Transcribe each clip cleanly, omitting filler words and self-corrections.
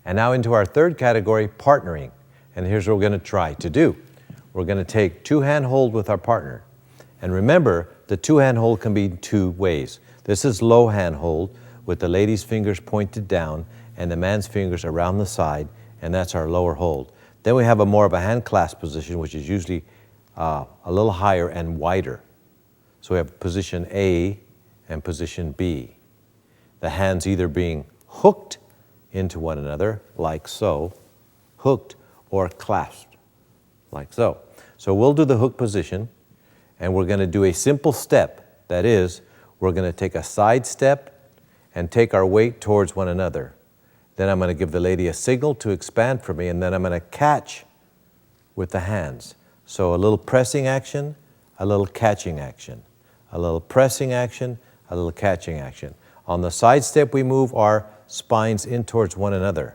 And now into our third category, partnering. And here's what we're going to try to do. We're going to take two-hand hold with our partner. And remember, the two-hand hold can be two ways. This is low hand hold with the lady's fingers pointed down and the man's fingers around the side, and that's our lower hold. Then we have more of a hand clasp position, which is usually a little higher and wider. So we have position A and position B. The hands either being hooked into one another, like so, hooked, or clasped, like so. So we'll do the hook position, and we're going to do a simple step. That is, we're going to take a side step and take our weight towards one another. Then I'm going to give the lady a signal to expand for me, and then I'm going to catch with the hands. So a little pressing action, a little catching action. A little pressing action, a little catching action. On the side step, we move our spines in towards one another.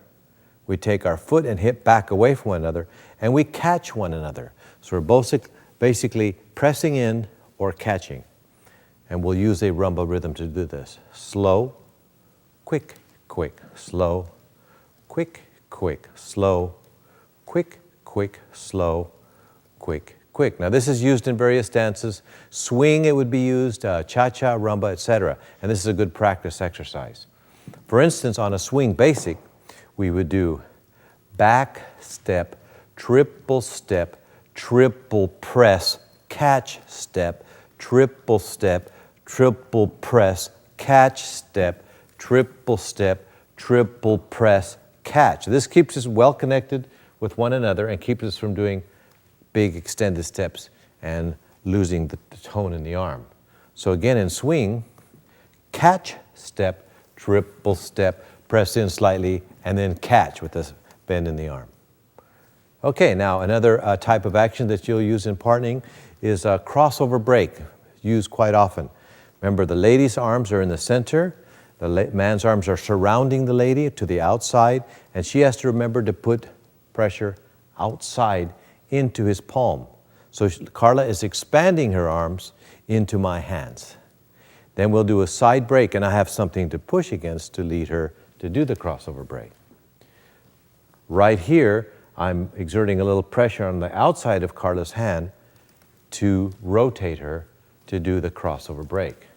We take our foot and hip back away from one another, and we catch one another. So we're both basically pressing in or catching. And we'll use a rumba rhythm to do this. Slow, quick, quick, slow, quick, quick, slow, quick, quick, slow, quick, quick. Now this is used in various dances. Swing, it would be used, cha-cha, rumba, etc. And this is a good practice exercise. For instance, on a swing basic, we would do back step, triple press, catch step, triple press, catch step, triple press, catch. This keeps us well connected with one another and keeps us from doing big extended steps and losing the tone in the arm. So again, in swing, catch step, triple step, press in slightly, and then catch with this bend in the arm. Okay, now another type of action that you'll use in partnering is a crossover break, used quite often. Remember, the lady's arms are in the center, the man's arms are surrounding the lady to the outside, and she has to remember to put pressure outside into his palm. So Carla is expanding her arms into my hands. Then we'll do a side break, and I have something to push against to lead her to do the crossover break. Right here, I'm exerting a little pressure on the outside of Carla's hand to rotate her to do the crossover break.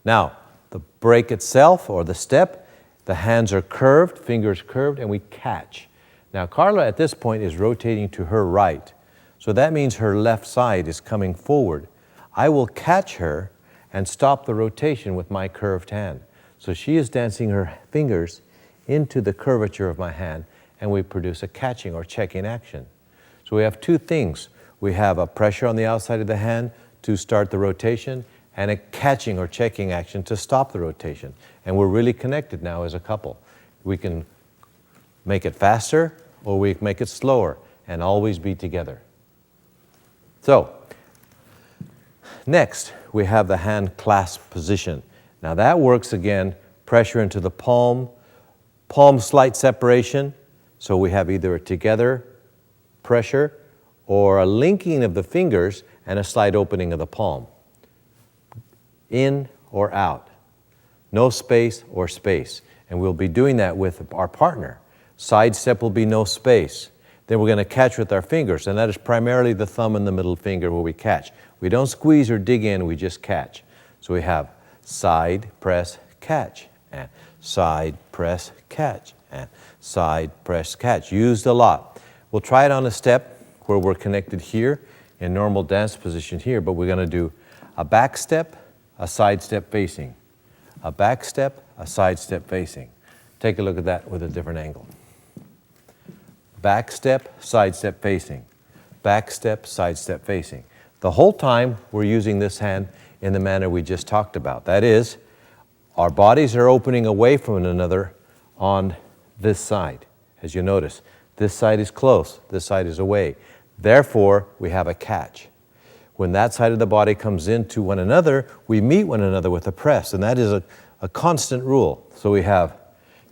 Now, the break itself, or the step, the hands are curved, fingers curved, and we catch. Now, Carla at this point is rotating to her right. So that means her left side is coming forward. I will catch her and stop the rotation with my curved hand. So she is dancing her fingers into the curvature of my hand, and we produce a catching or checking action. So we have two things. We have a pressure on the outside of the hand to start the rotation, and a catching or checking action to stop the rotation. And we're really connected now as a couple. We can make it faster or we can make it slower and always be together. So, next we have the hand clasp position. Now that works again, pressure into the palm, palm slight separation. So we have either a together pressure or a linking of the fingers and a slight opening of the palm. In or out, no space or space. And we'll be doing that with our partner. Side step will be no space. Then we're going to catch with our fingers, and that is primarily the thumb and the middle finger where we catch. We don't squeeze or dig in, we just catch. So we have side, press, catch, and side, press, catch, and side, press, catch. Used a lot. We'll try it on a step where we're connected here in normal dance position here, but we're going to do a back step, a side step facing. A back step, a side step facing. Take a look at that with a different angle. Back step, side step facing. Back step, side step facing. The whole time we're using this hand in the manner we just talked about. That is, our bodies are opening away from one another on this side. As you notice, this side is close, this side is away. Therefore, we have a catch. When that side of the body comes into one another, we meet one another with a press, and that is a constant rule. So we have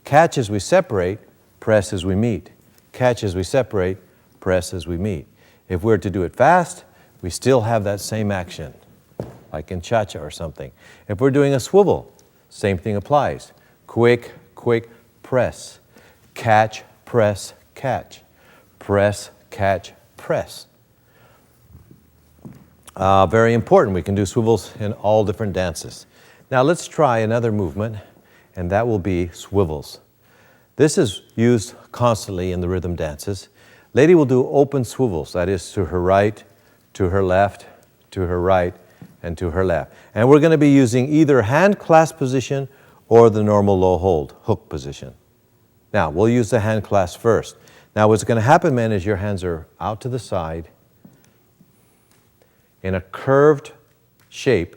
catch as we separate, press as we meet. Catch as we separate, press as we meet. If we're to do it fast, we still have that same action, like in cha-cha or something. If we're doing a swivel, same thing applies. Quick, quick, press. catch, press, catch. Press, catch, press. Very important. We can do swivels in all different dances. Now let's try another movement, and that will be swivels. This is used constantly in the rhythm dances. Lady will do open swivels, that is to her right, to her left, to her right, and to her left. And we're going to be using either hand clasp position or the normal low hold, hook position. Now, we'll use the hand clasp first. Now, what's going to happen, men, is your hands are out to the side in a curved shape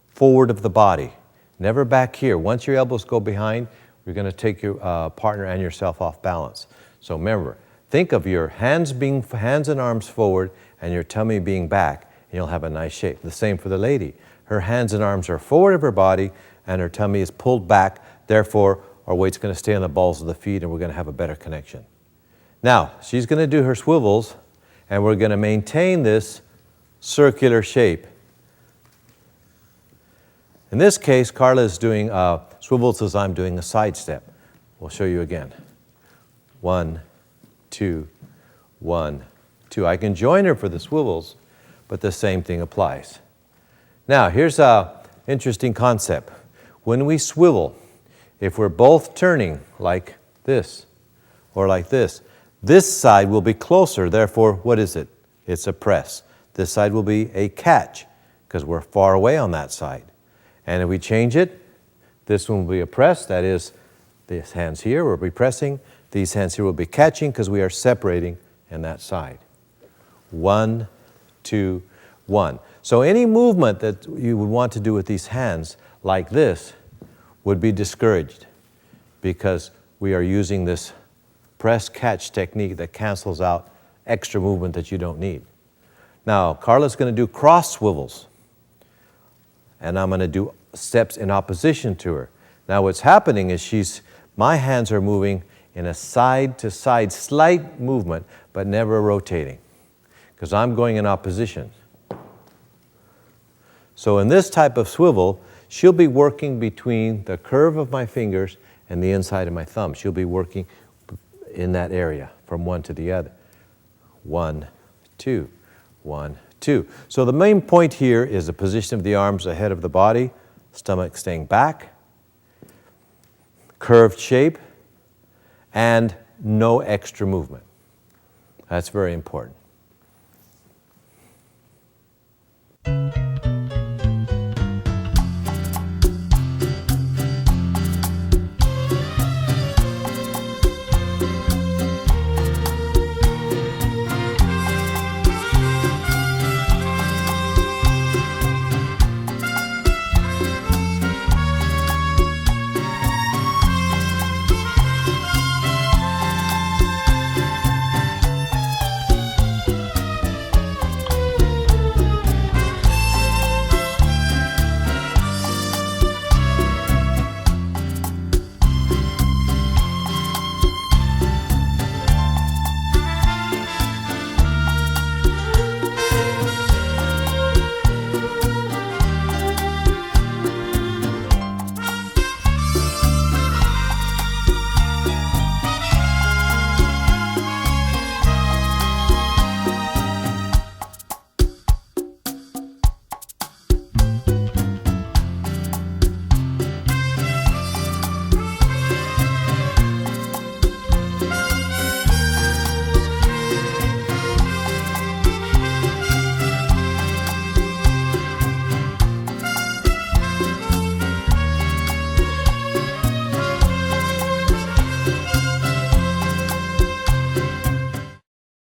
forward of the body. Never back here. Once your elbows go behind, you're going to take your partner and yourself off balance. So remember, think of your hands and arms forward and your tummy being back, and you'll have a nice shape. The same for the lady. Her hands and arms are forward of her body and her tummy is pulled back. Therefore, our weight's going to stay on the balls of the feet and we're going to have a better connection. Now, she's going to do her swivels and we're going to maintain this circular shape. In this case, Carla is doing swivels as I'm doing a side step. We'll show you again. 1, 2, 1, 2. I can join her for the swivels, but the same thing applies. Now, here's an interesting concept. When we swivel, if we're both turning like this or like this side will be closer. Therefore, what is it? It's a press. This side will be a catch because we're far away on that side. And if we change it, this one will be a press. That is, these hands here will be pressing. These hands here will be catching because we are separating in that side. 1, 2, 1. So any movement that you would want to do with these hands like this would be discouraged because we are using this press-catch technique that cancels out extra movement that you don't need. Now, Carla's going to do cross swivels, and I'm going to do steps in opposition to her. Now, what's happening is my hands are moving in a side-to-side slight movement, but never rotating, because I'm going in opposition. So in this type of swivel, she'll be working between the curve of my fingers and the inside of my thumb. She'll be working in that area from one to the other. 1, 2, 1, 2. So the main point here is the position of the arms ahead of the body, stomach staying back, curved shape, and no extra movement. That's very important.